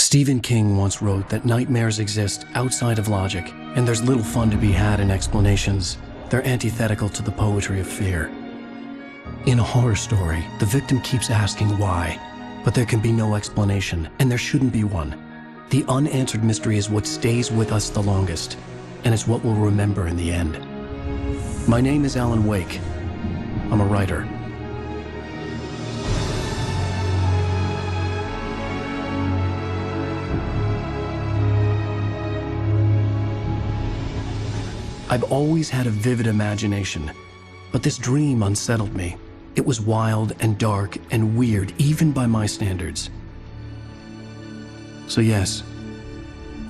Stephen King once wrote that nightmares exist outside of logic, and there's little fun to be had in explanations. They're antithetical to the poetry of fear. In a horror story, the victim keeps asking why, but there can be no explanation, and there shouldn't be one. The unanswered mystery is what stays with us the longest, and it's what we'll remember in the end. My name is Alan Wake. I'm a writer. I've always had a vivid imagination, but this dream unsettled me. It was wild and dark and weird, even by my standards. So yes,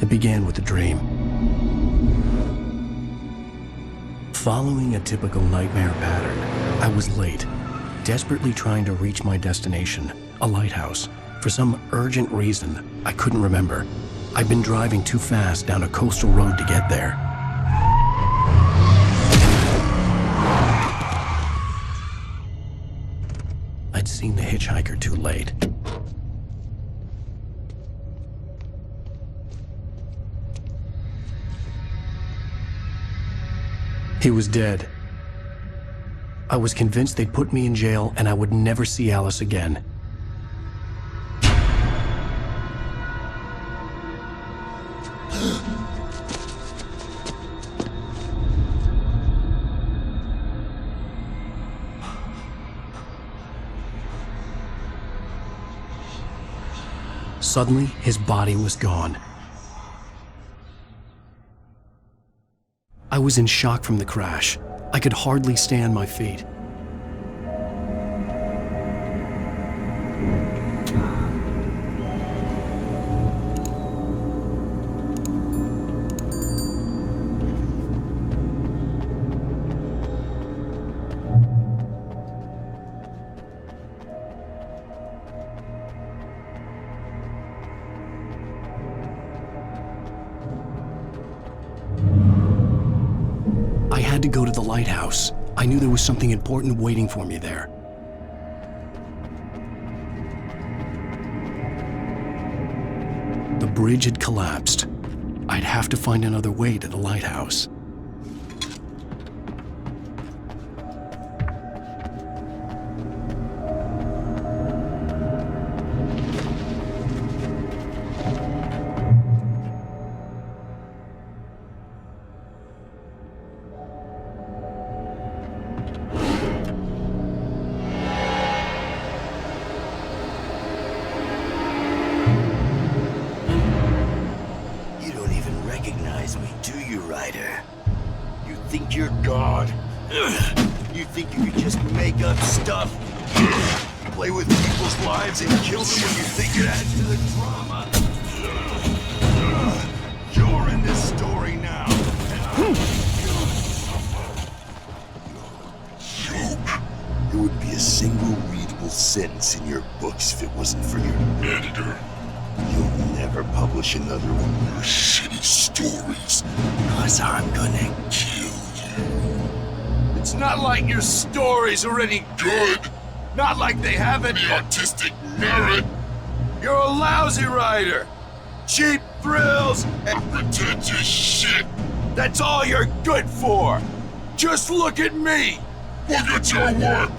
it began with a dream. Following a typical nightmare pattern, I was late, desperately trying to reach my destination, a lighthouse. For some urgent reason, I couldn't remember. I'd been driving too fast down a coastal road to get there. I'd seen the hitchhiker too late. He was dead. I was convinced they'd put me in jail and I would never see Alice again. Suddenly, his body was gone. I was in shock from the crash. I could hardly stay on my feet. I had to go to the lighthouse. I knew there was something important waiting for me there. The bridge had collapsed. I'd have to find another way to the lighthouse. Recognize me, do you, Ryder? You think you're God? You think you could just make up stuff? Play with people's lives and kill them when you think it adds to the drama? You're in this story now, and I'm joke. There would be a single readable sentence in your books if it wasn't for your editor. You'll never publish another one of your shitty stories, cause I'm gonna kill you. It's not like your stories are any good. Not like they have any artistic merit. You're a lousy writer. Cheap thrills and pretentious shit. That's all you're good for. Just look at me. Look at your work.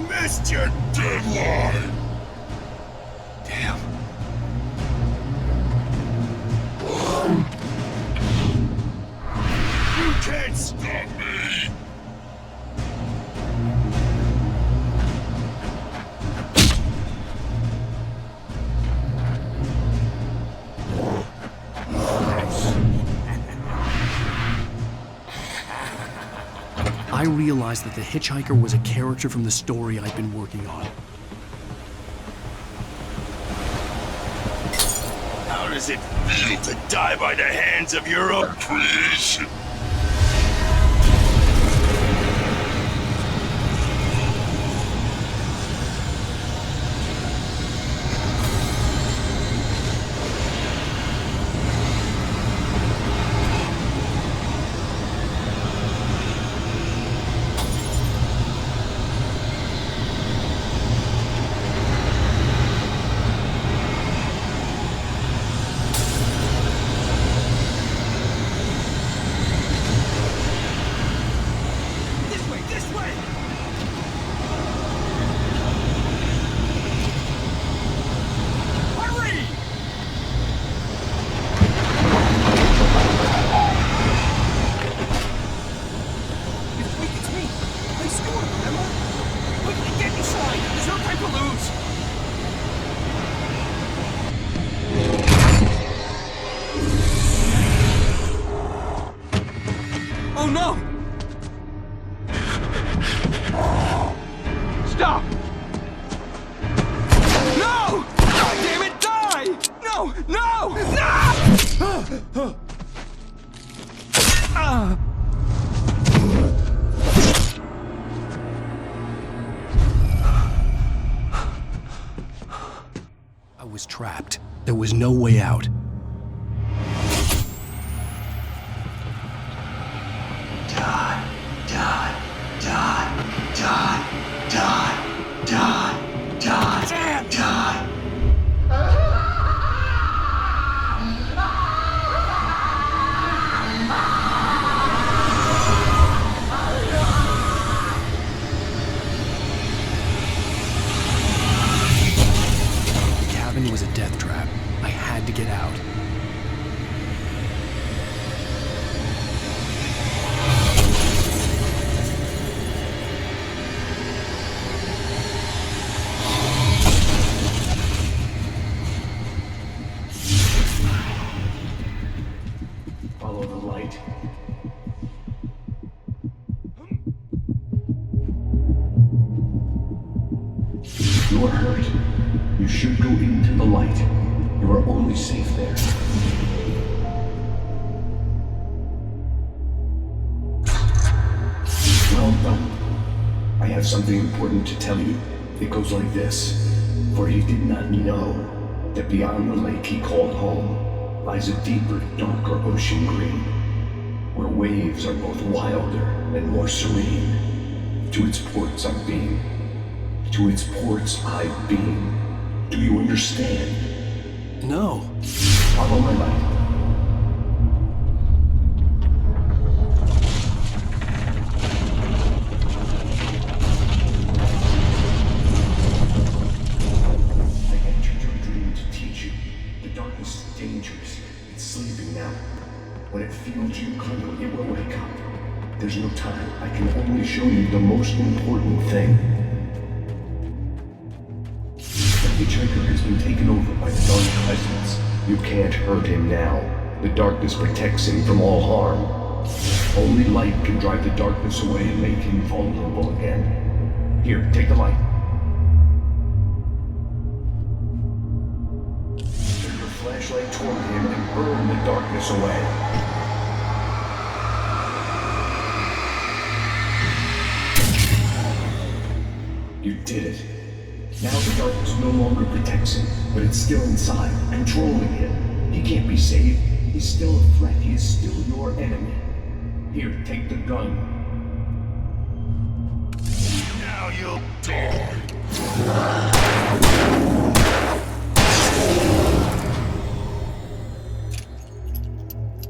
Missed your deadline! Damn. You can't stop me! I realized that the hitchhiker was a character from the story I'd been working on. How does it feel to die by the hands of your own creation? Oh no! Stop! No! God damn it, die! No! No! No! I was trapped. There was no way out. Die, die, die, die, die, die, die, Damn! die. The cabin was a death trap. I had to get out. Follow the light. You are hurt. You should go into the light. You are only safe there. Well done. I have something important to tell you. It goes like this. For he did not know that beyond the lake he called home lies a deeper, darker ocean green, where waves are both wilder and more serene. To its ports I've been. To its ports I've been. Do you understand? No. Follow my light. I entered your dream to teach you. The darkness is dangerous. It's sleeping now. When it feels you coming, it will wake up. There's no time. I can only show you the most important thing. The hitchhiker has been taken over by the dark presence. You can't hurt him now. The darkness protects him from all harm. Only light can drive the darkness away and make him vulnerable again. Here, take the light. Turn your flashlight toward him and burn the darkness away. You did it. Now the darkness no longer protects him, but it's still inside, controlling him. He can't be saved. He's still a threat. He is still your enemy. Here, take the gun. Now you'll die.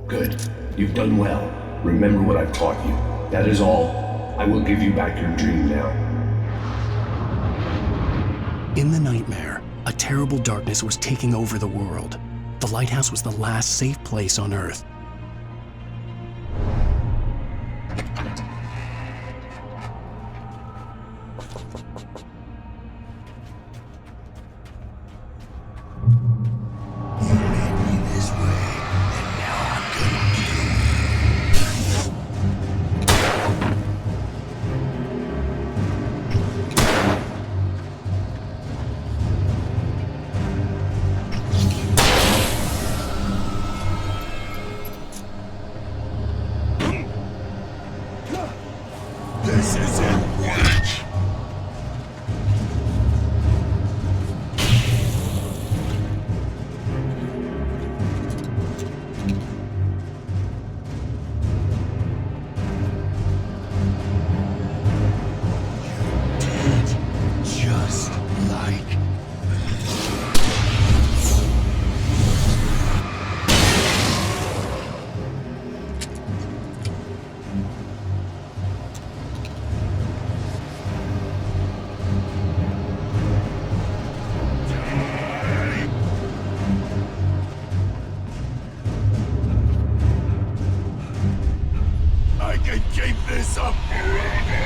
Good. You've done well. Remember what I've taught you. That is all. I will give you back your dream now. In the nightmare, a terrible darkness was taking over the world. The lighthouse was the last safe place on Earth. You made me this way, and now I'm gonna kill you. This isn't right. You did just like I can keep this up forever.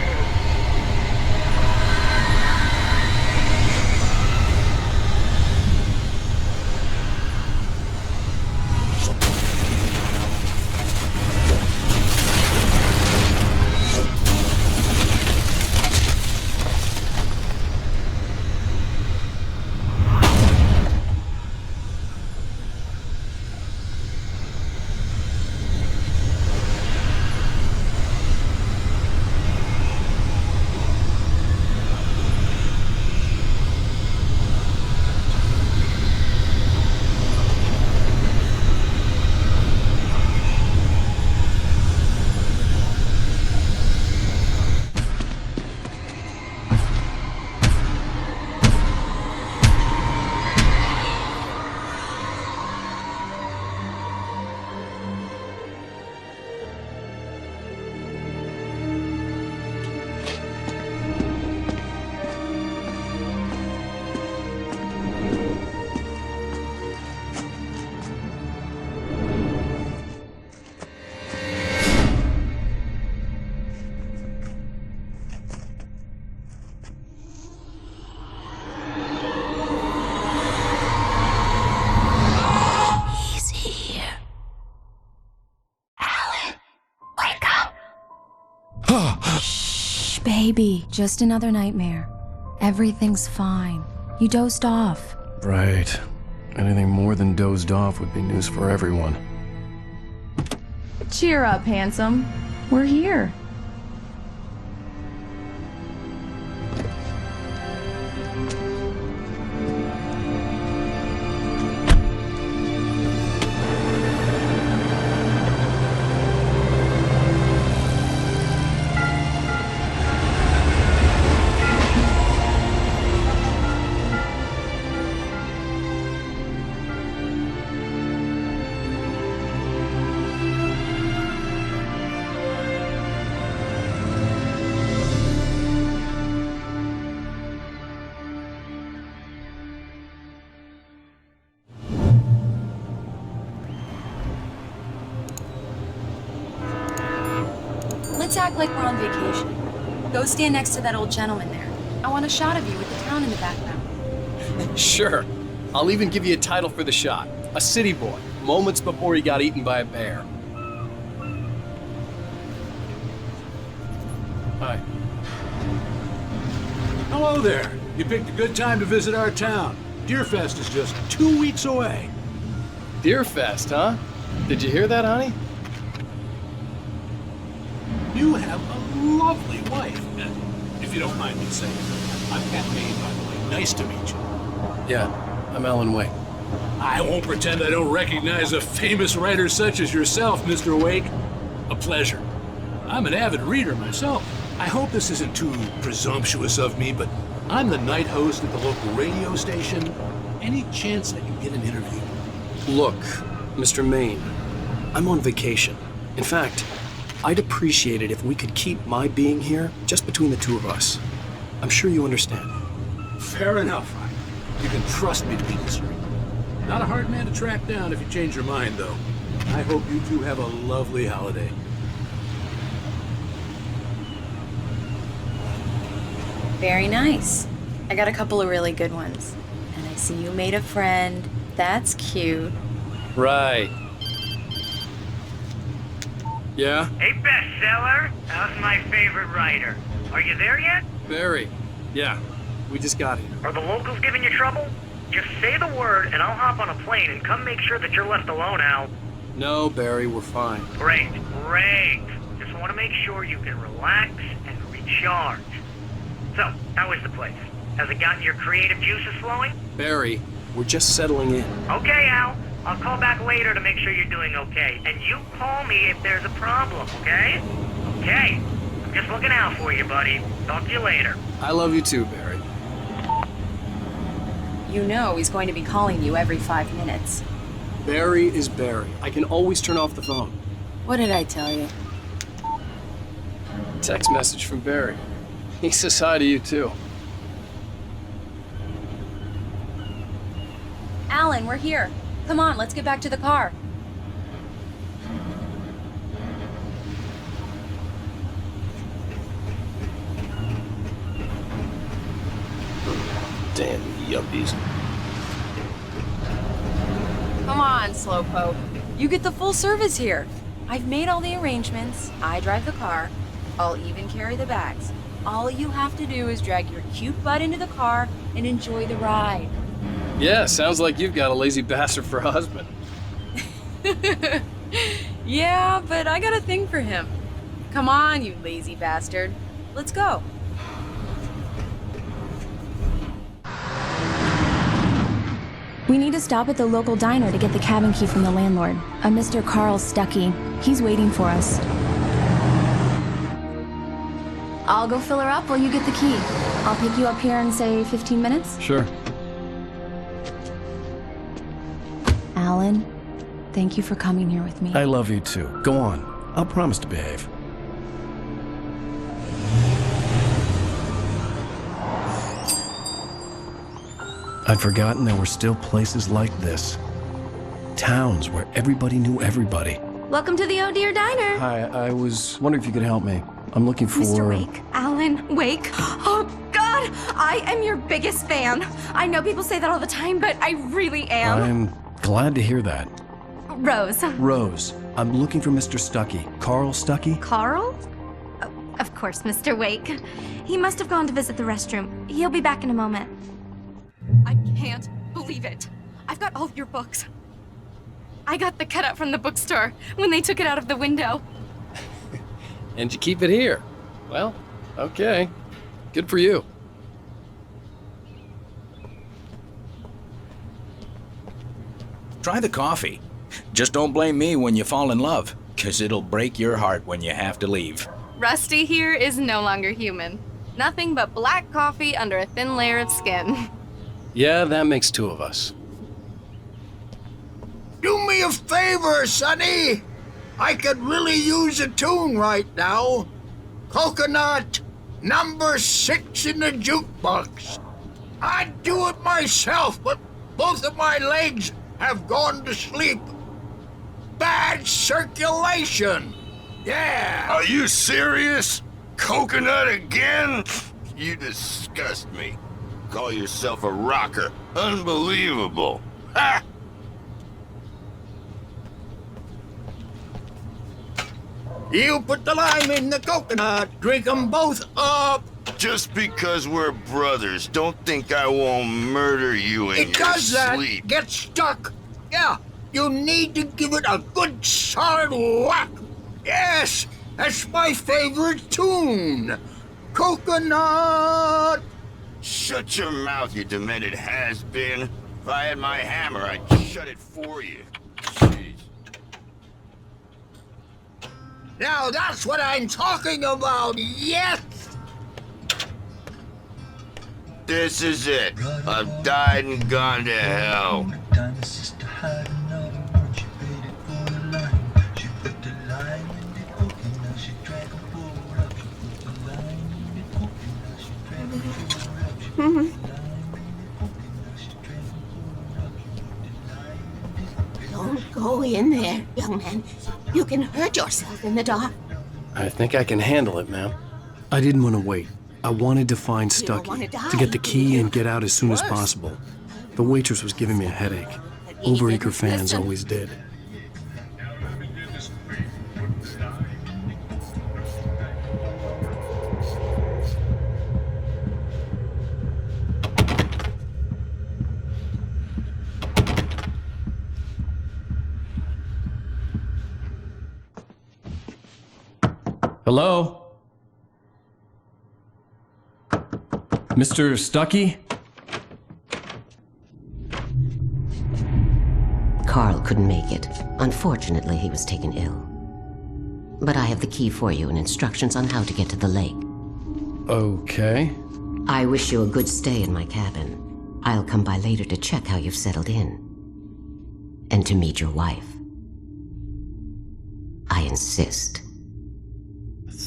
Shh, baby. Just another nightmare. Everything's fine. You dozed off. Right. Anything more than dozed off would be news for everyone. Cheer up, handsome. We're here. Let's act like we're on vacation. Go stand next to that old gentleman there. I want a shot of you with the town in the background. Sure. I'll even give you a title for the shot. A city boy, moments before he got eaten by a bear. Hi. Hello there. You picked a good time to visit our town. Deerfest is just 2 weeks away. Deerfest, huh? Did you hear that, honey? You have a lovely wife. If you don't mind me saying. I'm Pat Maine, by the way. Nice to meet you. Yeah, I'm Alan Wake. I won't pretend I don't recognize a famous writer such as yourself, Mr. Wake. A pleasure. I'm an avid reader myself. I hope this isn't too presumptuous of me, but I'm the night host at the local radio station. Any chance I can get an interview? Look, Mr. Maine, I'm on vacation. In fact, I'd appreciate it if we could keep my being here just between the two of us. I'm sure you understand. Fair enough. You can trust me to be discreet. Not a hard man to track down if you change your mind, though. I hope you two have a lovely holiday. Very nice. I got a couple of really good ones. And I see you made a friend. That's cute. Right. Yeah? Hey, bestseller. How's my favorite writer? Are you there yet? Barry. Yeah, we just got here. Are the locals giving you trouble? Just say the word and I'll hop on a plane and come make sure that you're left alone, Al. No, Barry, we're fine. Great. Just want to make sure you can relax and recharge. So, how is the place? Has it gotten your creative juices flowing? Barry, we're just settling in. Okay, Al. I'll call back later to make sure you're doing okay. And you call me if there's a problem, okay? Okay. I'm just looking out for you, buddy. Talk to you later. I love you too, Barry. You know he's going to be calling you every 5 minutes. Barry is Barry. I can always turn off the phone. What did I tell you? Text message from Barry. He says hi to you too. Alan, we're here. Come on, let's get back to the car. Damn yuppies. Come on, Slowpoke. You get the full service here. I've made all the arrangements. I drive the car. I'll even carry the bags. All you have to do is drag your cute butt into the car and enjoy the ride. Yeah, sounds like you've got a lazy bastard for a husband. Yeah, but I got a thing for him. Come on, you lazy bastard. Let's go. We need to stop at the local diner to get the cabin key from the landlord, a Mr. Carl Stuckey. He's waiting for us. I'll go fill her up while you get the key. I'll pick you up here in, say, 15 minutes? Sure. Alan, thank you for coming here with me. I love you too. Go on. I'll promise to behave. I'd forgotten there were still places like this. Towns where everybody knew everybody. Welcome to the Oh Dear Diner. Hi, I was wondering if you could help me. I'm looking for... Mr. Wake. Alan Wake. Oh, God! I am your biggest fan. I know people say that all the time, but I really am. I'm glad to hear that. Rose. Rose, I'm looking for Mr. Stuckey. Carl Stuckey? Carl? Of course, Mr. Wake. He must have gone to visit the restroom. He'll be back in a moment. I can't believe it. I've got all of your books. I got the cutout from the bookstore when they took it out of the window. And you keep it here. Well, okay. Good for you. Try the coffee. Just don't blame me when you fall in love, 'cause it'll break your heart when you have to leave. Rusty here is no longer human. Nothing but black coffee under a thin layer of skin. Yeah, that makes two of us. Do me a favor, Sonny. I could really use a tune right now. Coconut, number 6 in the jukebox. I'd do it myself, but both of my legs have gone to sleep. Bad circulation. Yeah. Are you serious? Coconut again? You disgust me. Call yourself a rocker. Unbelievable. Ha! You put the lime in the coconut. Drink them both up. Just because we're brothers, don't think I won't murder you in It your does that. sleep. Get stuck. Yeah, you need to give it a good solid whack. Yes, that's my favorite tune. Coconut. Shut your mouth, you demented has-been. If I had my hammer, I'd shut it for you. Jeez. Now that's what I'm talking about, yes! This is it. I've died and gone to hell. Don't go in there, young man. You can hurt yourself in the dark. I think I can handle it, ma'am. I didn't want to wait. I wanted to find You don't Stucky, wanna die, to get the do key you? and get out as soon as Worse. possible. The waitress was giving me a headache. Overeager fans listen. always did. Hello? Mr. Stucky? Carl couldn't make it. Unfortunately, he was taken ill. But I have the key for you and instructions on how to get to the lake. Okay. I wish you a good stay in my cabin. I'll come by later to check how you've settled in. And to meet your wife. I insist.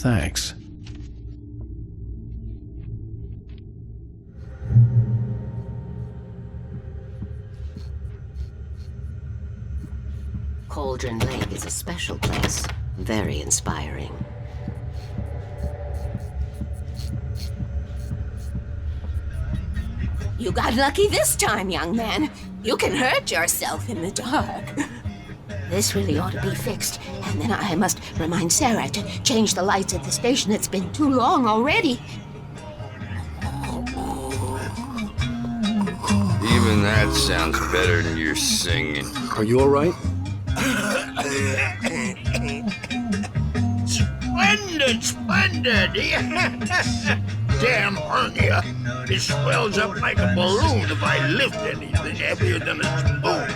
Thanks. Cauldron Lake is a special place. Very inspiring. You got lucky this time, young man. You can hurt yourself in the dark. This really ought to be fixed, and then I must remind Sarah to change the lights at the station. It's been too long already. Even that sounds better than your singing. Are you all right? Splendid, splendid! Damn hernia. It swells up like a balloon if I lift anything heavier than a spoon.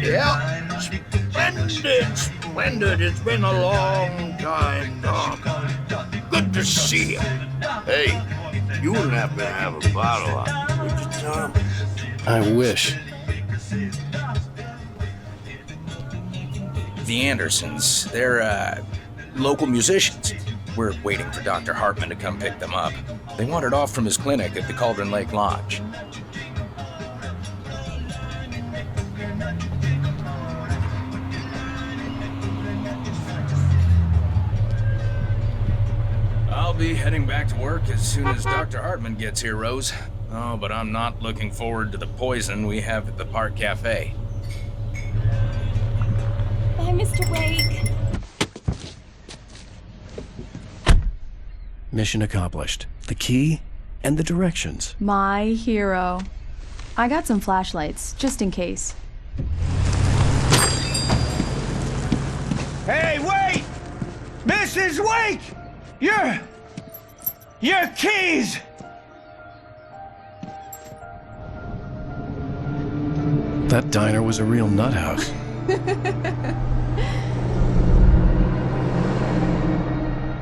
Yeah, splendid, splendid. It's been a long time, Tom. Good to see you. Hey, you wouldn't happen to have a bottle on you, would you, Tom? I wish. The Andersons, they're, local musicians. We're waiting for Dr. Hartman to come pick them up. They wandered off from his clinic at the Cauldron Lake Lodge. I'll be heading back to work as soon as Dr. Hartman gets here, Rose. Oh, but I'm not looking forward to the poison we have at the Park Cafe. Bye, Mr. Wake. mission accomplished. The key and the directions. My hero. I got some flashlights, just in case. Hey, wait! Mrs. Wake! Your keys! That diner was a real nut house.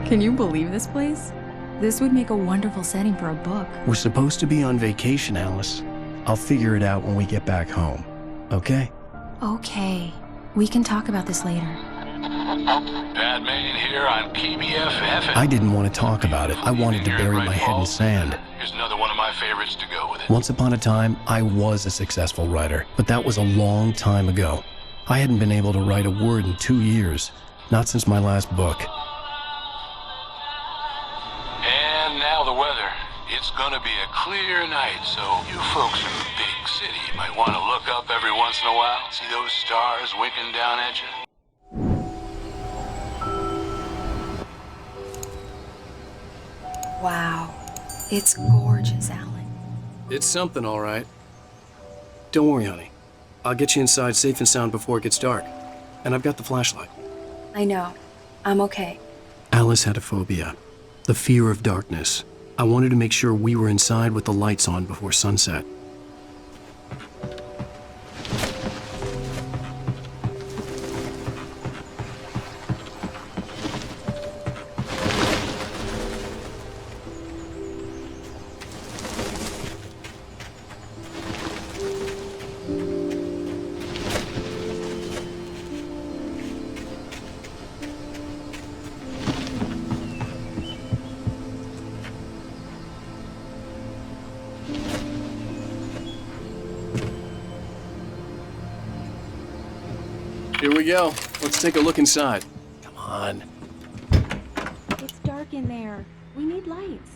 Can you believe this place? This would make a wonderful setting for a book. We're supposed to be on vacation, Alice. I'll figure it out when we get back home. Okay? Okay. We can talk about this later. Pat Main here on KBFF. I didn't want to talk about it. I wanted to bury my head in sand. Here's another one of my favorites to go with it. Once upon a time, I was a successful writer, but that was a long time ago. I hadn't been able to write a word in 2 years, not since my last book. And now the weather. It's gonna be a clear night, so you folks in the big city might want to look up every once in a while. See those stars winking down at you? Wow. It's gorgeous, Alan. It's something, all right. Don't worry, honey. I'll get you inside safe and sound before it gets dark. And I've got the flashlight. I know. I'm okay. Alice had a phobia, the fear of darkness. I wanted to make sure we were inside with the lights on before sunset. Here we go. Let's take a look inside. Come on. It's dark in there. We need lights.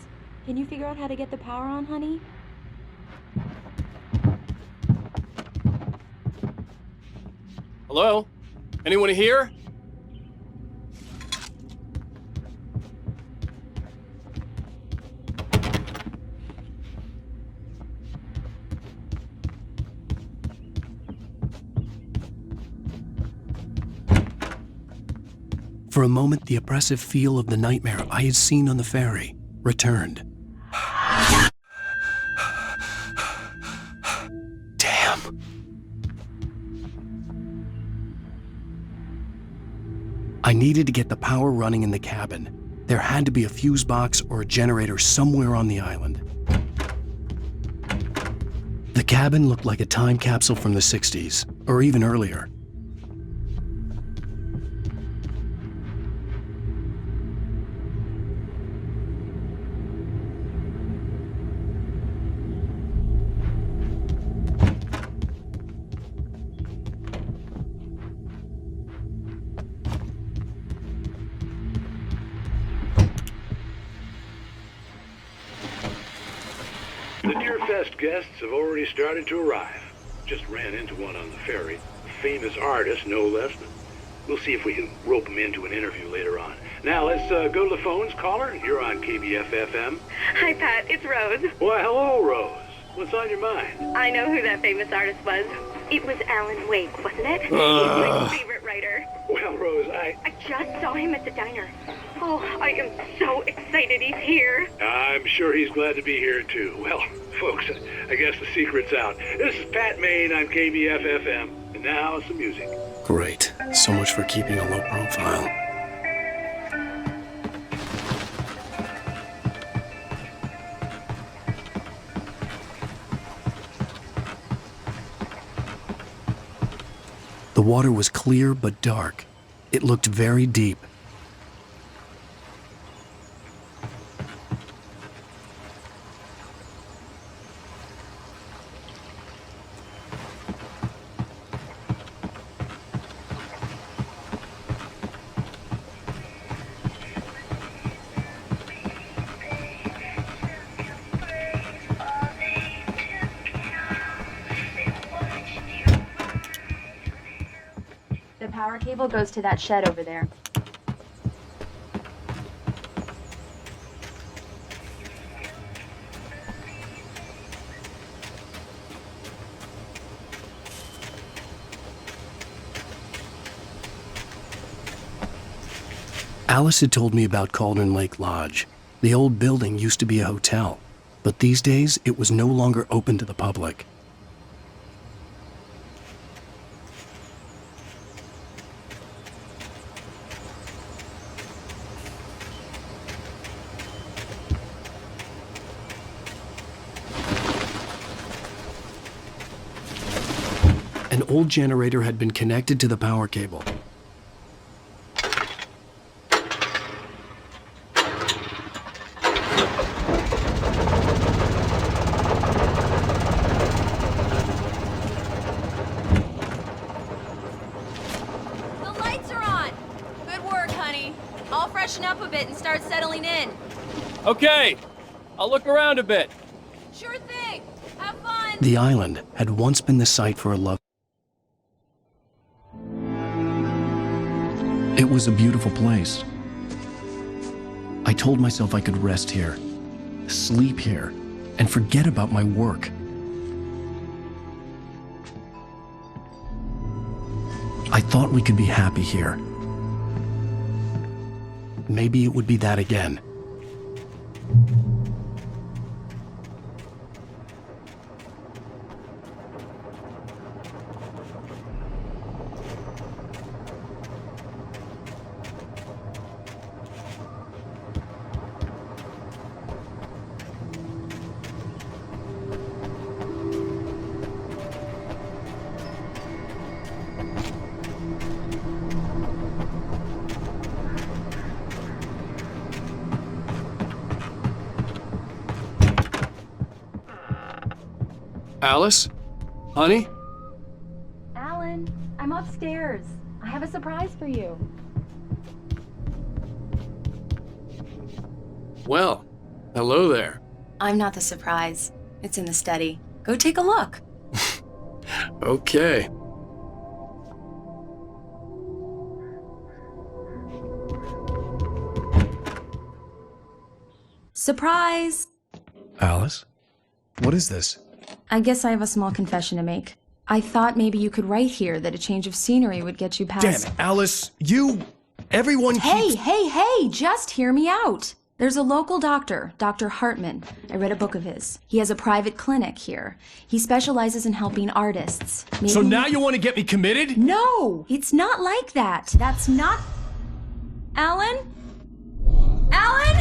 Can you figure out how to get the power on, honey? Hello? Anyone here? For a moment, the oppressive feel of the nightmare I had seen on the ferry returned. Damn. I needed to get the power running in the cabin. There had to be a fuse box or a generator somewhere on the island. The cabin looked like a time capsule from the 60s, or even earlier. The Deerfest guests have already started to arrive. Just ran into one on the ferry. A famous artist, no less. We'll see if we can rope him into an interview later on. Now, let's go to the phones. Caller, you're on KBFFM. Hi, Pat. It's Rose. Why, hello, Rose. What's on your mind? I know who that famous artist was. It was Alan Wake, wasn't it? He's my favorite writer. Well, Rose, I just saw him at the diner. Oh, I am so excited he's here. I'm sure he's glad to be here, too. Well, folks, I guess the secret's out. This is Pat Main on KBFFM. And now, some music. Great. So much for keeping a low profile. The water was clear but dark. It looked very deep. The power cable goes to that shed over there. Alice had told me about Cauldron Lake Lodge. The old building used to be a hotel, but these days it was no longer open to the public. An old generator had been connected to the power cable. Okay, I'll look around a bit. Sure thing. Have fun. The island had once been the site for a love. It was a beautiful place. I told myself I could rest here, sleep here, and forget about my work. I thought we could be happy here. Maybe it would be that again. Alice? Honey? Alan, I'm upstairs. I have a surprise for you. Well, hello there. I'm not the surprise. It's in the study. Go take a look. Okay. Surprise! Alice? What is this? I guess I have a small confession to make. I thought maybe you could write here that a change of scenery would get you past— Damn it, Alice! Everyone keeps— Hey, just hear me out! There's a local doctor, Dr. Hartman. I read a book of his. He has a private clinic here. He specializes in helping artists. Maybe— So now you want to get me committed? No! It's not like that. That's not— Alan? Alan?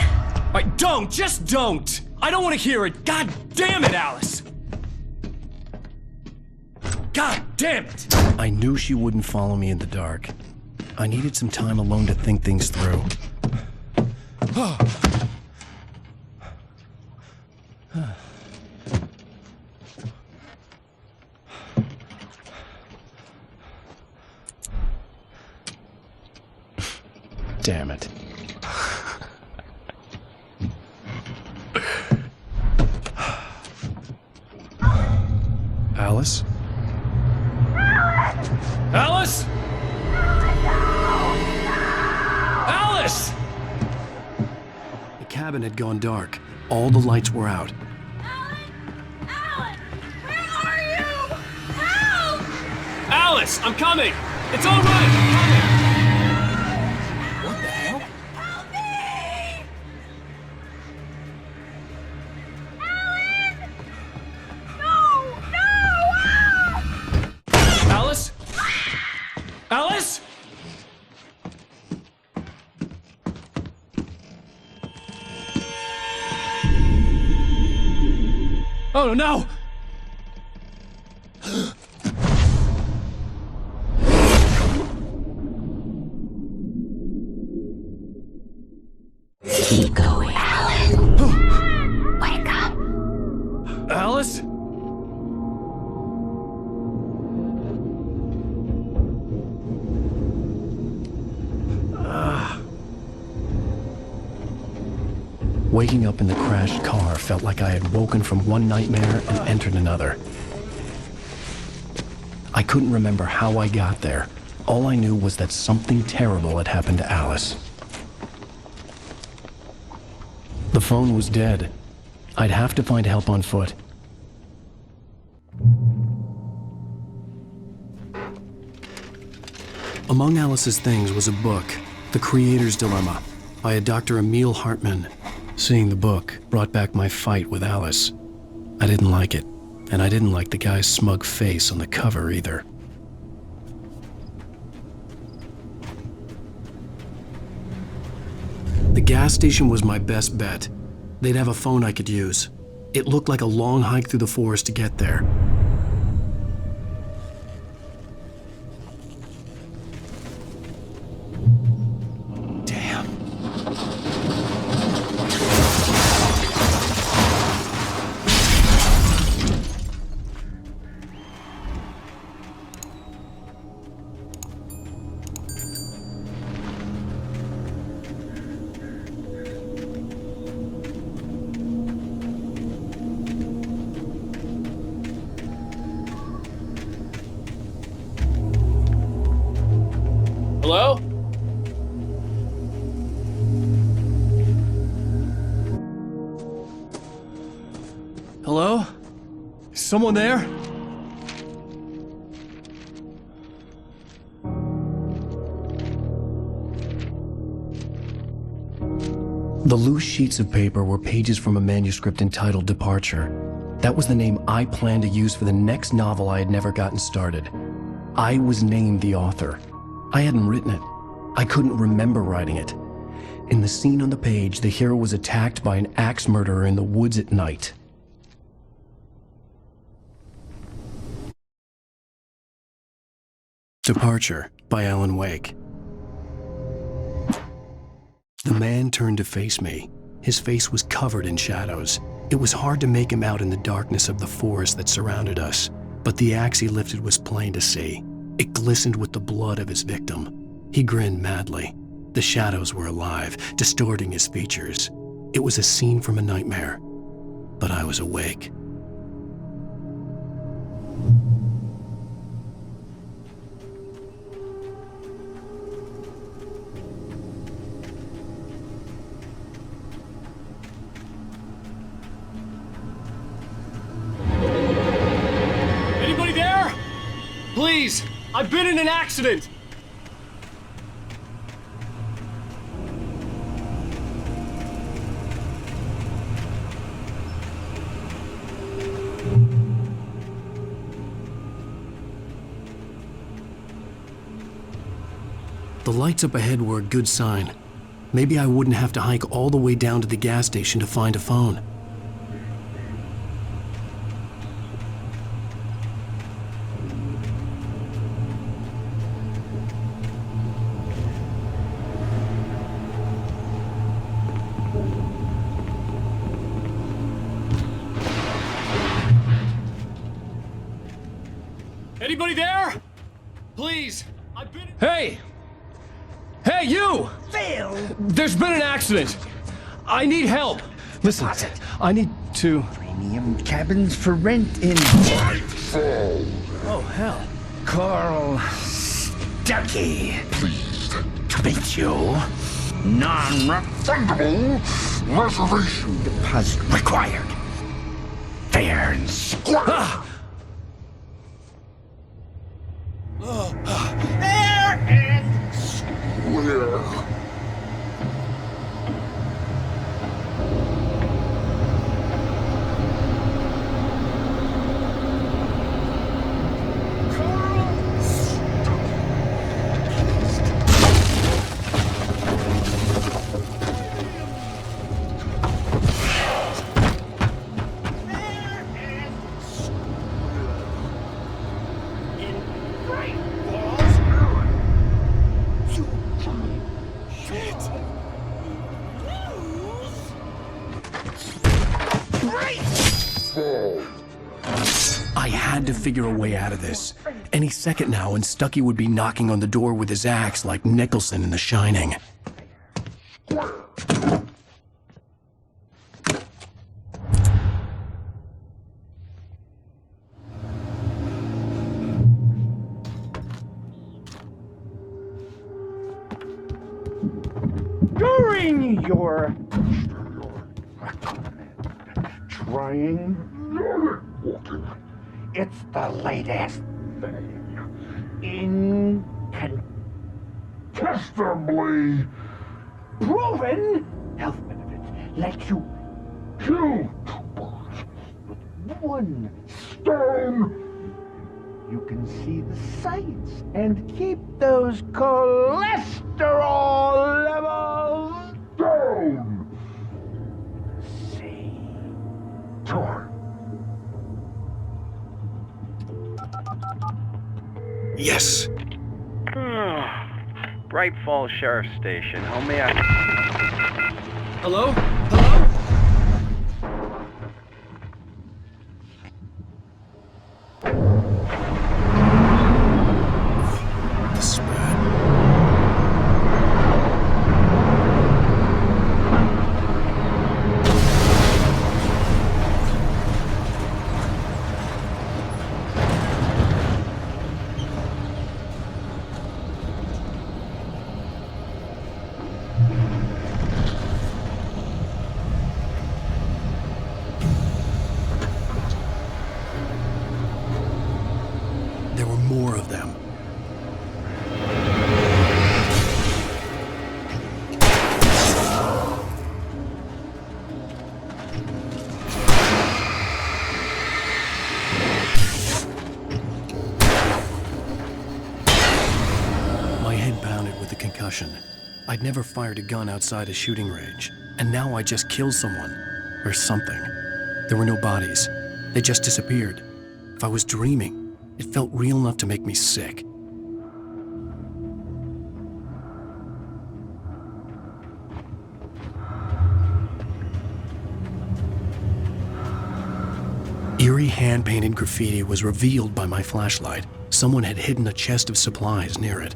Just don't! I don't want to hear it! God damn it, Alice! God damn it! I knew she wouldn't follow me in the dark. I needed some time alone to think things through. Damn it. Alice? Alice? Alice! The cabin had gone dark. All the lights were out. Alice, I'm coming! It's all right! I'm coming! What the hell? Alice? Alice? Oh no! Keep going, Alan. Wake up. Alice? Waking up in the crashed car felt like I had woken from one nightmare and entered another. I couldn't remember how I got there. All I knew was that something terrible had happened to Alice. The phone was dead. I'd have to find help on foot. Among Alice's things was a book. The Creator's Dilemma by a Dr. Emil Hartmann. Seeing the book brought back my fight with Alice. I didn't like it, and I didn't like the guy's smug face on the cover either. The gas station was my best bet. They'd have a phone I could use. It looked like a long hike through the forest to get there. Hello? Hello? Is someone there? The loose sheets of paper were pages from a manuscript entitled Departure. That was the name I planned to use for the next novel I had never gotten started. I was named the author. I hadn't written it. I couldn't remember writing it. In the scene on the page, the hero was attacked by an axe murderer in the woods at night. Departure by Alan Wake. The man turned to face me. His face was covered in shadows. It was hard to make him out in the darkness of the forest that surrounded us, but the axe he lifted was plain to see. It glistened with the blood of his victim. He grinned madly. The shadows were alive, distorting his features. It was a scene from a nightmare, but I was awake. Anybody there? Please, I've been in an accident. The lights up ahead were a good sign. Maybe I wouldn't have to hike all the way down to the gas station to find a phone. Anybody there? Please, I've been... Hey! Hey, you! Phil! There's been an accident! I need help! Listen, I need to... Premium cabins for rent in... Oh, hell. Carl Stuckey. Pleased to meet you. Non-refundable reservation deposit required. Fair and square. Fair and square. I had to figure a way out of this. Any second now, and Stuckey would be knocking on the door with his axe like Nicholson in The Shining. During your trying walking, it's the latest thing in incontestably proven health benefits let you kill 2 birds with 1 stone. You can see the sights and keep those cholesterol levels down. Same time. Yes! Bright Falls Sheriff's Station. How may I... Hello? This is bad. There were more of them. My head pounded with the concussion. I'd never fired a gun outside a shooting range, and now I just killed someone. Or something. There were no bodies. They just disappeared. If I was dreaming, it felt real enough to make me sick. Eerie hand-painted graffiti was revealed by my flashlight. Someone had hidden a chest of supplies near it.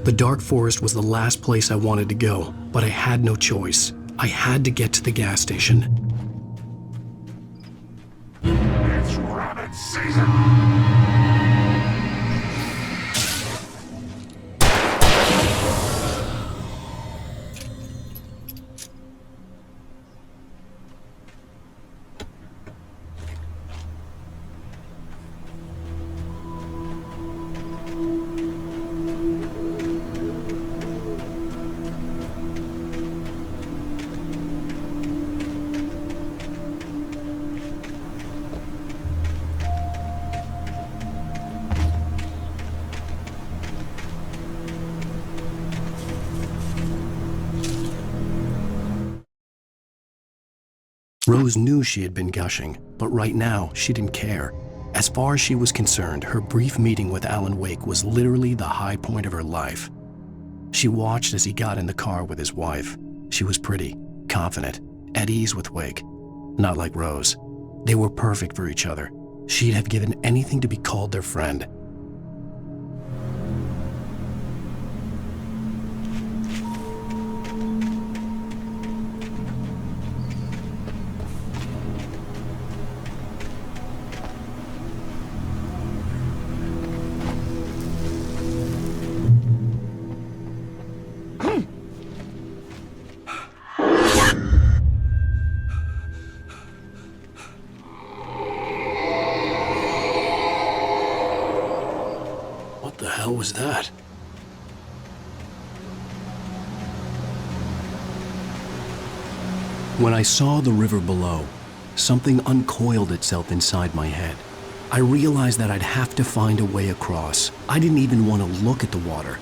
The dark forest was the last place I wanted to go, but I had no choice. I had to get to the gas station. It's rabbit season! Rose knew she had been gushing, but right now she didn't care. As far as she was concerned, her brief meeting with Alan Wake was literally the high point of her life. She watched as he got in the car with his wife. She was pretty, confident, at ease with Wake. Not like Rose. They were perfect for each other. She'd have given anything to be called their friend. What the hell was that? When I saw the river below, something uncoiled itself inside my head. I realized that I'd have to find a way across. I didn't even want to look at the water.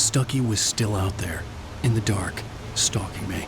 Stucky was still out there, in the dark, stalking me.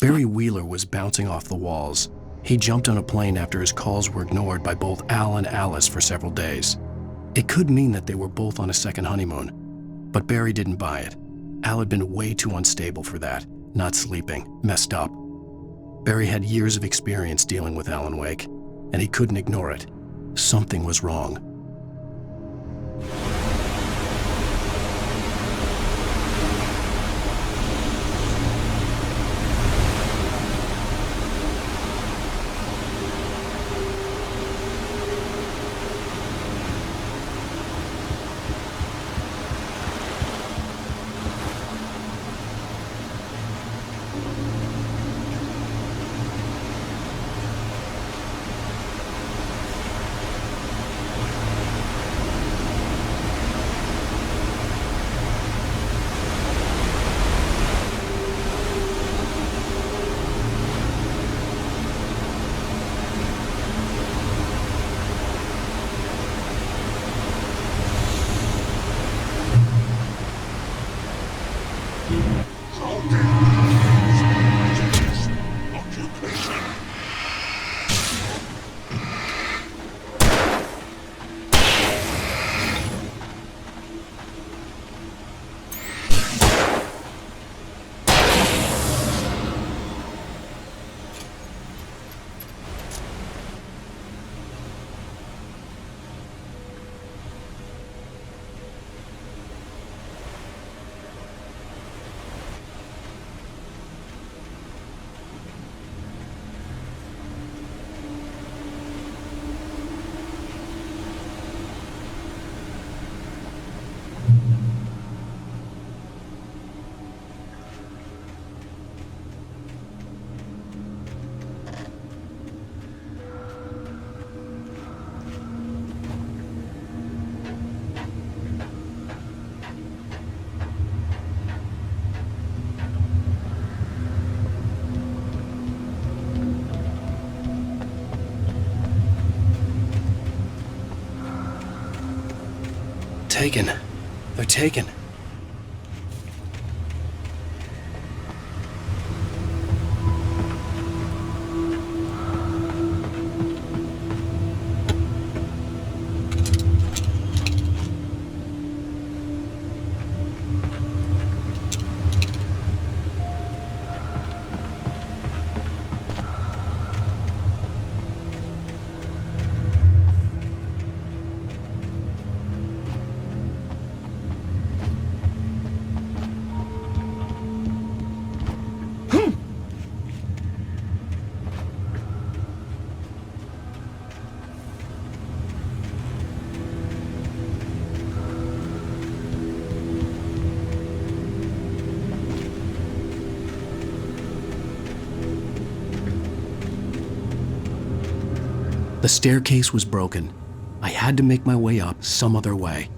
Barry Wheeler was bouncing off the walls. He jumped on a plane after his calls were ignored by both Al and Alice for several days. It could mean that they were both on a second honeymoon, but Barry didn't buy it. Al had been way too unstable for that, not sleeping, messed up. Barry had years of experience dealing with Alan Wake, and he couldn't ignore it. Something was wrong. Taken. They're taken. The staircase was broken. I had to make my way up some other way.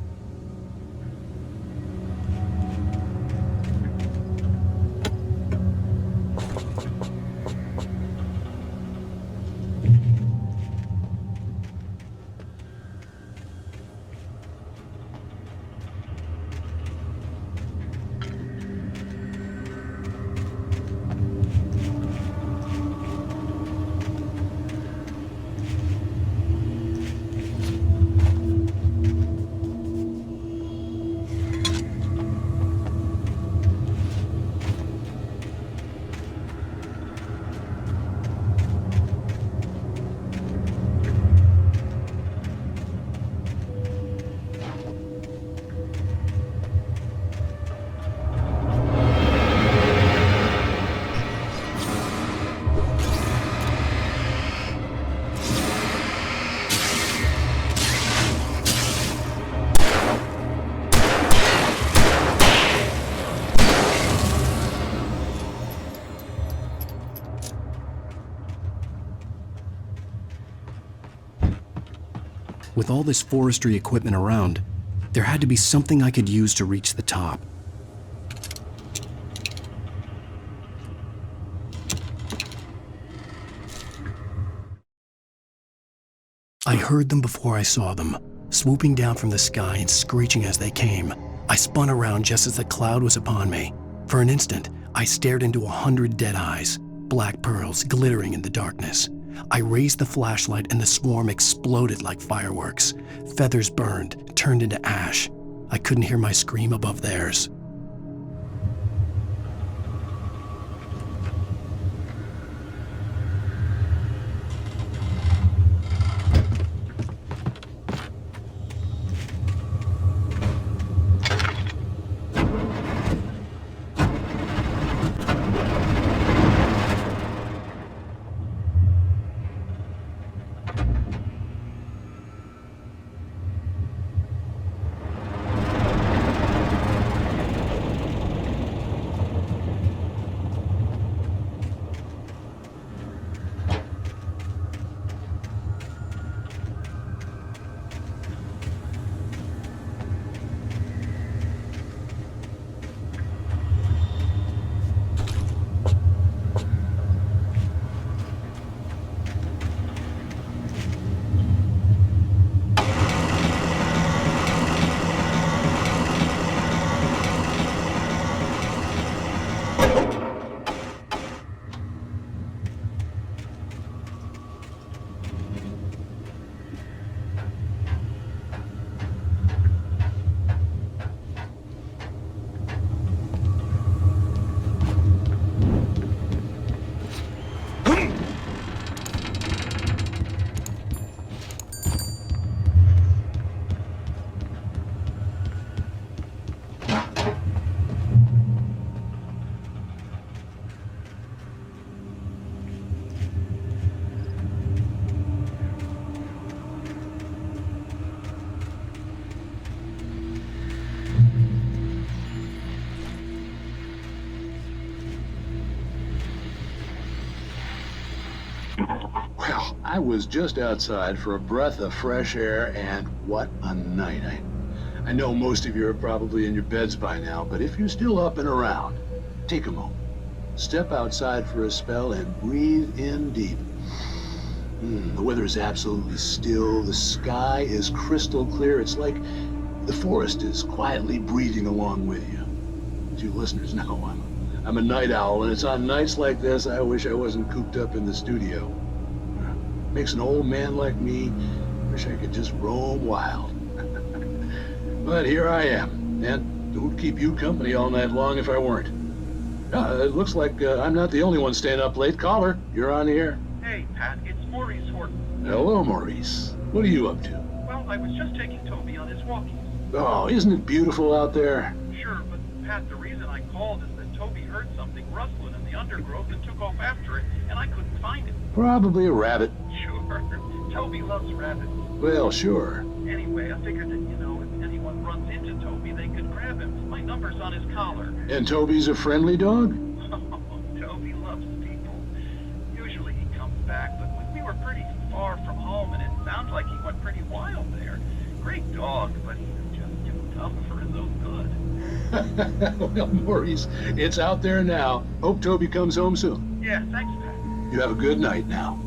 With all this forestry equipment around, there had to be something I could use to reach the top. I heard them before I saw them, swooping down from the sky and screeching as they came. I spun around just as the cloud was upon me. For an instant, I stared into 100 dead eyes, black pearls glittering in the darkness. I raised the flashlight and the swarm exploded like fireworks. Feathers burned, turned into ash. I couldn't hear my scream above theirs. Well, I was just outside for a breath of fresh air, and what a night. I know most of you are probably in your beds by now, but if you're still up and around, take a moment. Step outside for a spell and breathe in deep. The weather is absolutely still. The sky is crystal clear. It's like the forest is quietly breathing along with you. To you listeners know, I'm a night owl, and it's on nights like this I wish I wasn't cooped up in the studio. Makes an old man like me wish I could just roam wild. But here I am, and it would keep you company all night long if I weren't. It looks like I'm not the only one staying up late. Caller, you're on the air. Hey, Pat, it's Maurice Horton. Hello, Maurice. What are you up to? Well, I was just taking Toby on his walkies. Oh, isn't it beautiful out there? Sure, but Pat, the reason I called is that Toby heard something rustling in the undergrowth and took off after it, and I couldn't find it. Probably a rabbit. Sure. Toby loves rabbits. Well, sure. Anyway, I figured that, if anyone runs into Toby, they could grab him. My number's on his collar. And Toby's a friendly dog? Toby loves people. Usually he comes back, but we were pretty far from home, and it sounds like he went pretty wild there. Great dog, but he was just too tough for his own good. Well, Maurice, it's out there now. Hope Toby comes home soon. Yeah, thanks, Pat. You have a good night now.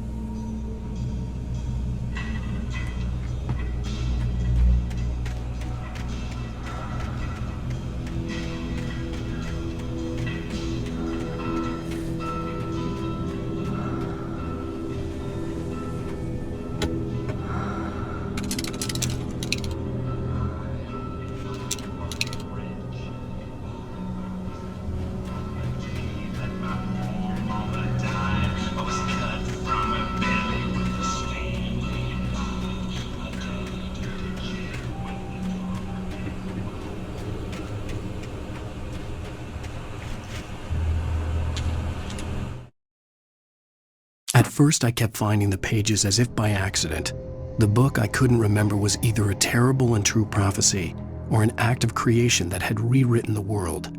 At first, I kept finding the pages as if by accident. The book I couldn't remember was either a terrible and true prophecy or an act of creation that had rewritten the world.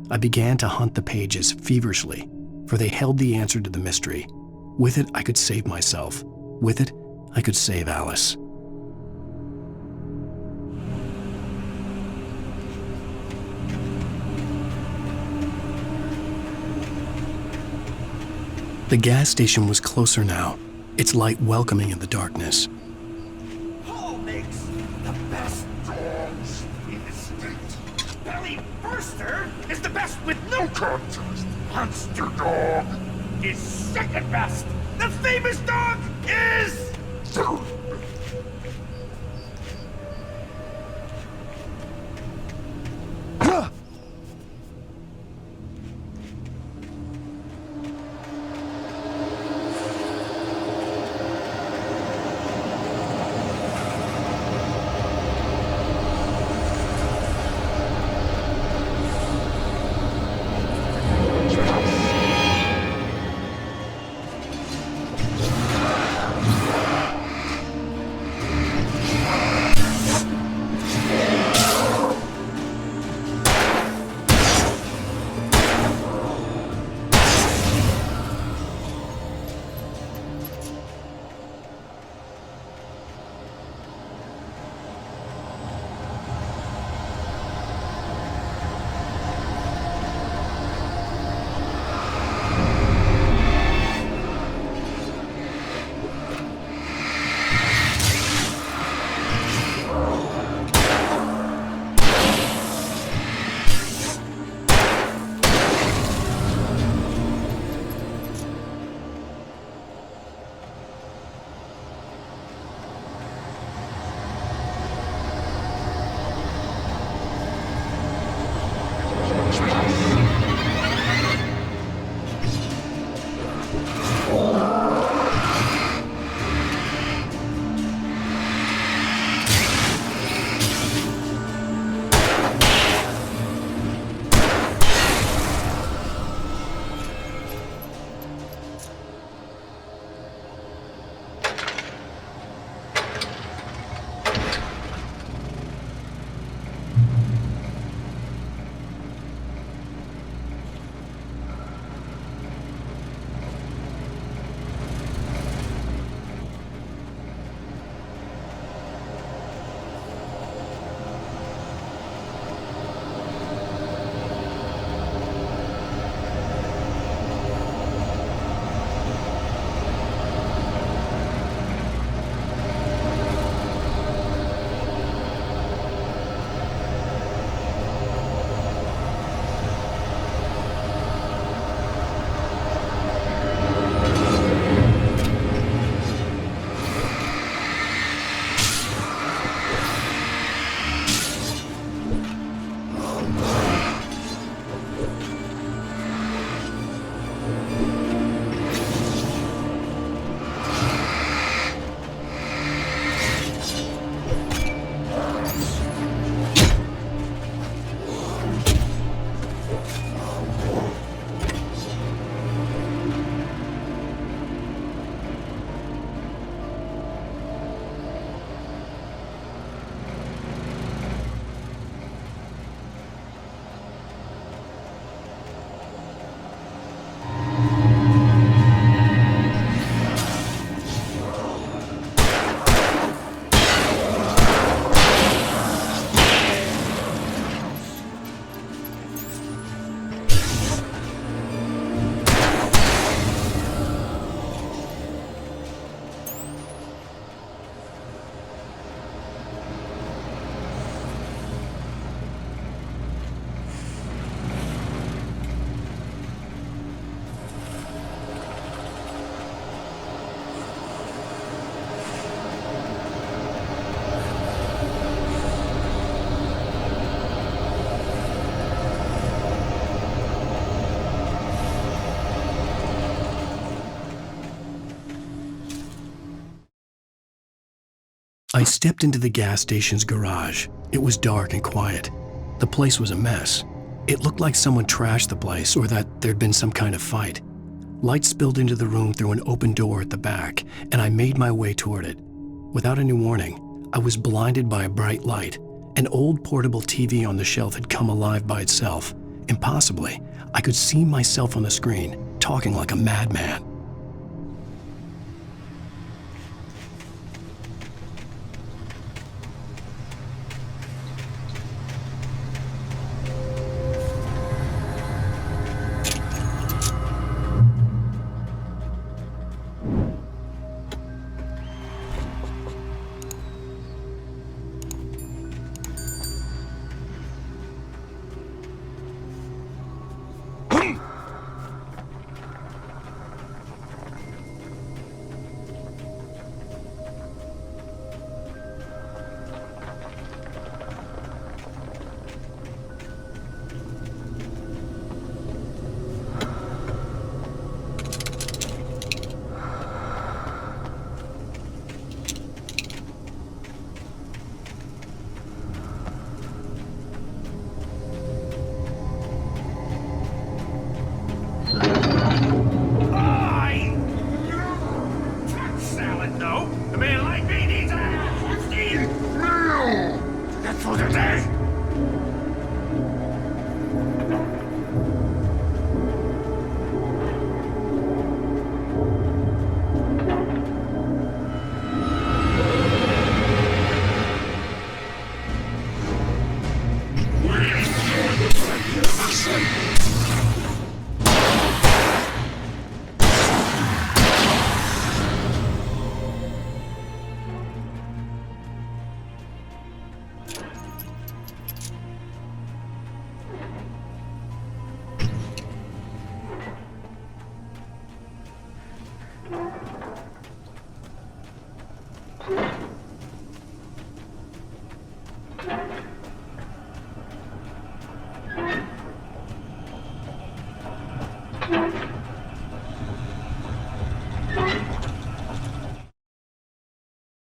I began to hunt the pages feverishly, for they held the answer to the mystery. With it, I could save myself. With it, I could save Alice. The gas station was closer now, its light welcoming in the darkness. Who makes the best dogs in the state? Belly Burster is the best with no contest. Monster Dog is second best. The famous dog is third. I stepped into the gas station's garage. It was dark and quiet. The place was a mess. It looked like someone trashed the place or that there'd been some kind of fight. Light spilled into the room through an open door at the back, and I made my way toward it. Without any warning, I was blinded by a bright light. An old portable TV on the shelf had come alive by itself. Impossibly, I could see myself on the screen, talking like a madman. A man like me needs a hefty meal! That's for the day!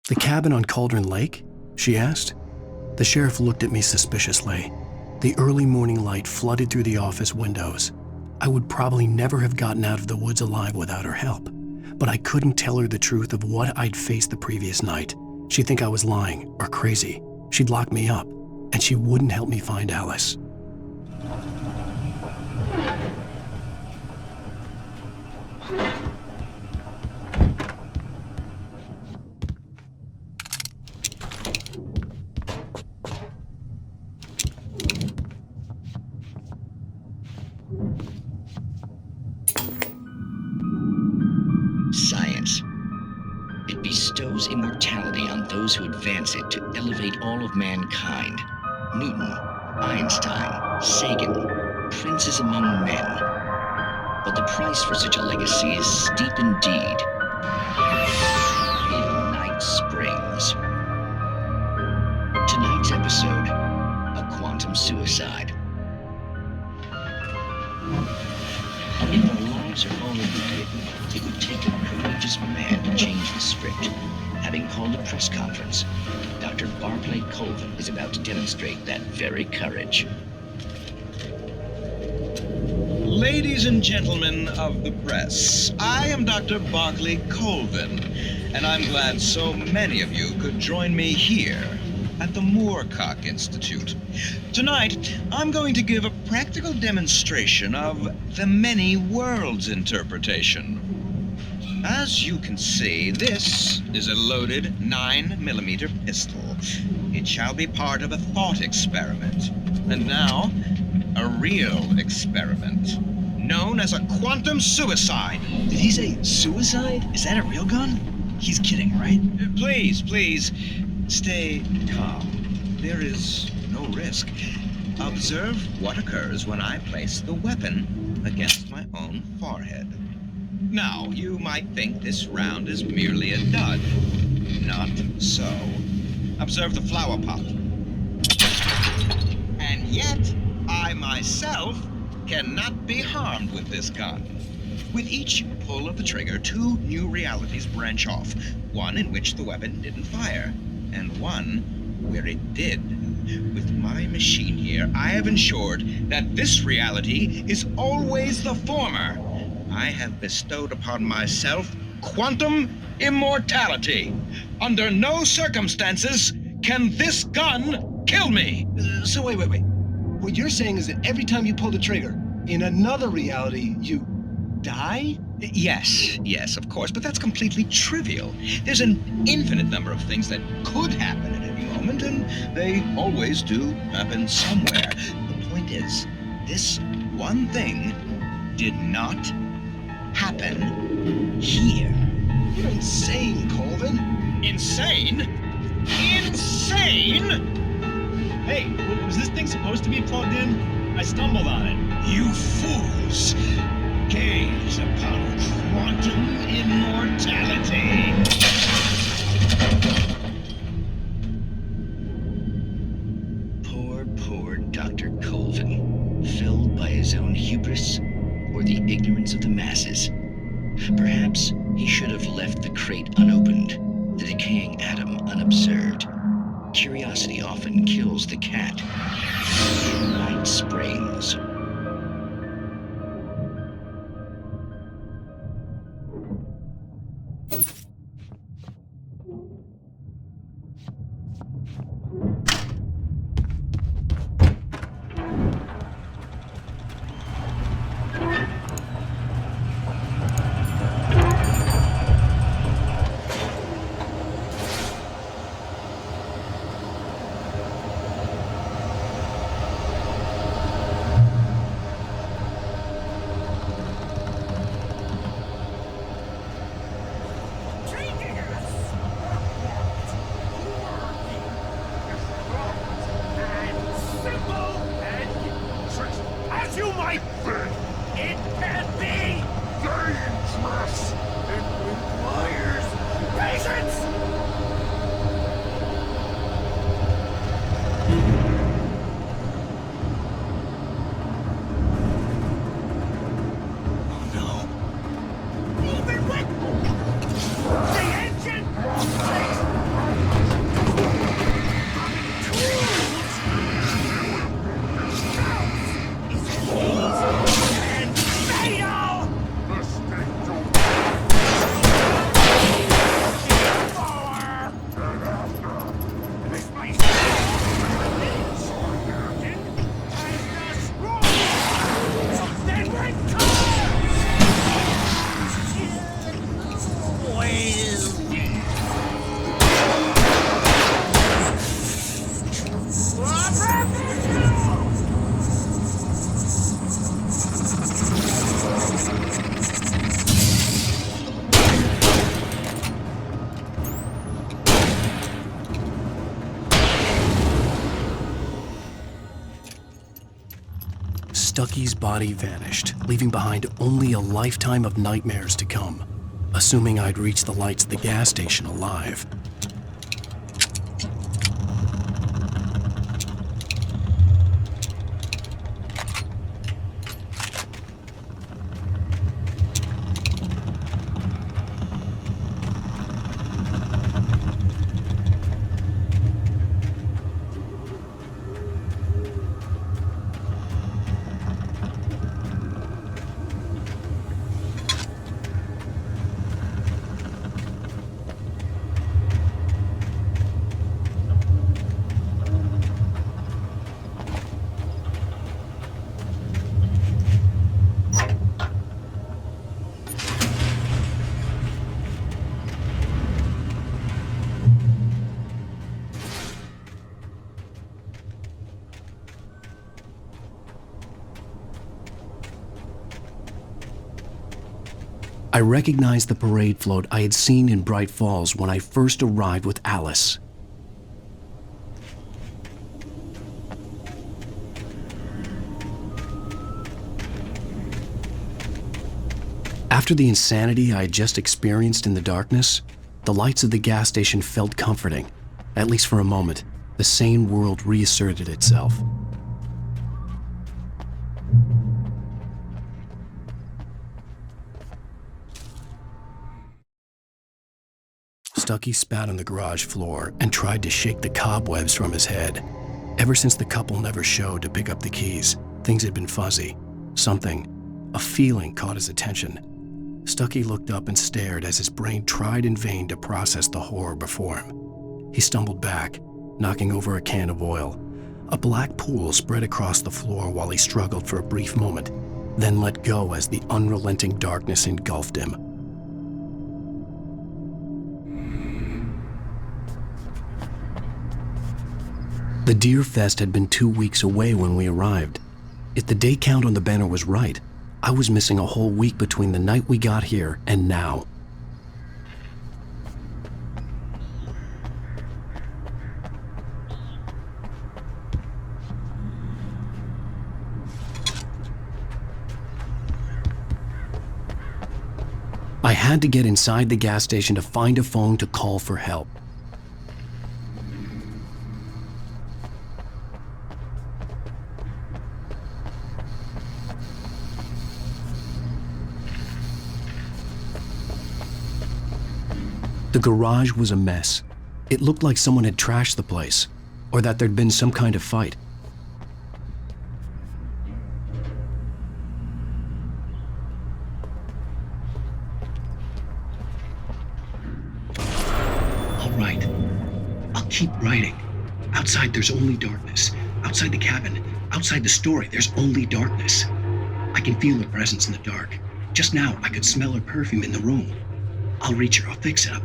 The cabin on Cauldron Lake? She asked. The sheriff looked at me suspiciously. The early morning light flooded through the office windows. I would probably never have gotten out of the woods alive without her help, but I couldn't tell her the truth of what I'd faced the previous night. She'd think I was lying or crazy. She'd lock me up, and she wouldn't help me find Alice. Science. It bestows immortality on those who advance it to elevate all of mankind. Newton, Einstein, Sagan, princes among men. But the price for such a legacy is steep indeed. In Night Springs. Tonight's episode, a quantum suicide. If our lives are already written, it would take a courageous man to change the script. Having called a press conference, Dr. Barclay Colvin is about to demonstrate that very courage. Ladies and gentlemen of the press, I am Dr. Barclay Colvin, and I'm glad so many of you could join me here at the Moorcock Institute. Tonight, I'm going to give a practical demonstration of the many worlds interpretation. As you can see, this is a loaded 9mm pistol. It shall be part of a thought experiment. And now, a real experiment, known as a quantum suicide. Did he say suicide? Is that a real gun? He's kidding, right? Please, stay calm. There is no risk. Observe what occurs when I place the weapon against my own forehead. Now, you might think this round is merely a dud. Not so. Observe the flower pot. And yet, I myself cannot be harmed with this gun. With each pull of the trigger, two new realities branch off. One in which the weapon didn't fire, and one where it did. With my machine here, I have ensured that this reality is always the former. I have bestowed upon myself quantum immortality. Under no circumstances can this gun kill me. So wait. What you're saying is that every time you pull the trigger, in another reality, you die? Yes, of course, but that's completely trivial. There's an infinite number of things that could happen at any moment, and they always do happen somewhere. The point is, this one thing did not happen here. You're insane, Colvin. Insane? Insane? Hey, was this thing supposed to be plugged in? I stumbled on it. You fools! Gaze upon quantum immortality. Poor Dr. Colvin, felled by his own hubris or the ignorance of the masses. Perhaps he should have left the crate unopened, the decaying atom unobserved. Curiosity often kills the cat. Night Springs. Stucky's body vanished, leaving behind only a lifetime of nightmares to come, assuming I'd reached the lights of the gas station alive. I recognized the parade float I had seen in Bright Falls when I first arrived with Alice. After the insanity I had just experienced in the darkness, the lights of the gas station felt comforting. At least for a moment, the sane world reasserted itself. Stucky spat on the garage floor and tried to shake the cobwebs from his head. Ever since the couple never showed to pick up the keys, things had been fuzzy. A feeling caught his attention. Stucky looked up and stared as his brain tried in vain to process the horror before him. He stumbled back, knocking over a can of oil. A black pool spread across the floor while he struggled for a brief moment, then let go as the unrelenting darkness engulfed him. The Deer Fest had been 2 weeks away when we arrived. If the day count on the banner was right, I was missing a whole week between the night we got here and now. I had to get inside the gas station to find a phone to call for help. The garage was a mess. It looked like someone had trashed the place, or that there'd been some kind of fight. All right. I'll keep writing. Outside there's only darkness. Outside the cabin, outside the story, there's only darkness. I can feel her presence in the dark. Just now, I could smell her perfume in the room. I'll reach her, I'll fix it up.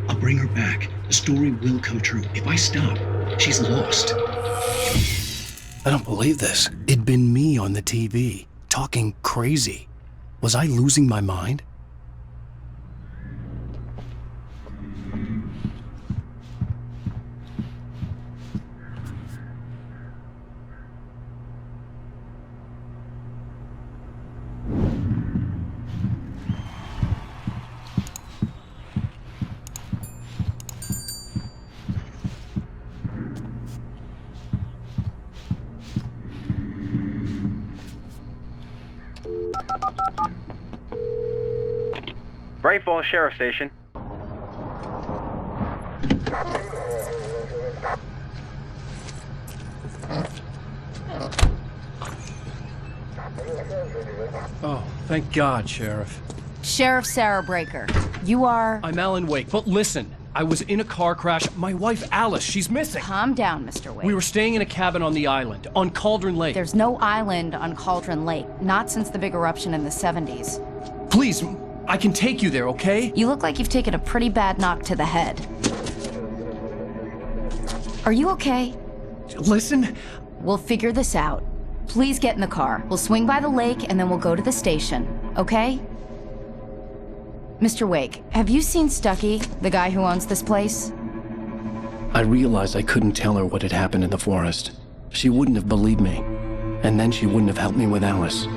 I'll bring her back. The story will come true. If I stop, she's lost. I don't believe this. It'd been me on the TV, talking crazy. Was I losing my mind? Bright Falls Sheriff Station. Oh, thank God, Sheriff. Sheriff Sarah Breaker. You are... I'm Alan Wake, but listen. I was in a car crash. My wife, Alice, she's missing. Calm down, Mr. Wake. We were staying in a cabin on the island, on Cauldron Lake. There's no island on Cauldron Lake, not since the big eruption in the 70s. Please, I can take you there, okay? You look like you've taken a pretty bad knock to the head. Are you okay? Listen. We'll figure this out. Please get in the car. We'll swing by the lake and then we'll go to the station, okay? Mr. Wake, have you seen Stucky, the guy who owns this place? I realized I couldn't tell her what had happened in the forest. She wouldn't have believed me. And then she wouldn't have helped me with Alice.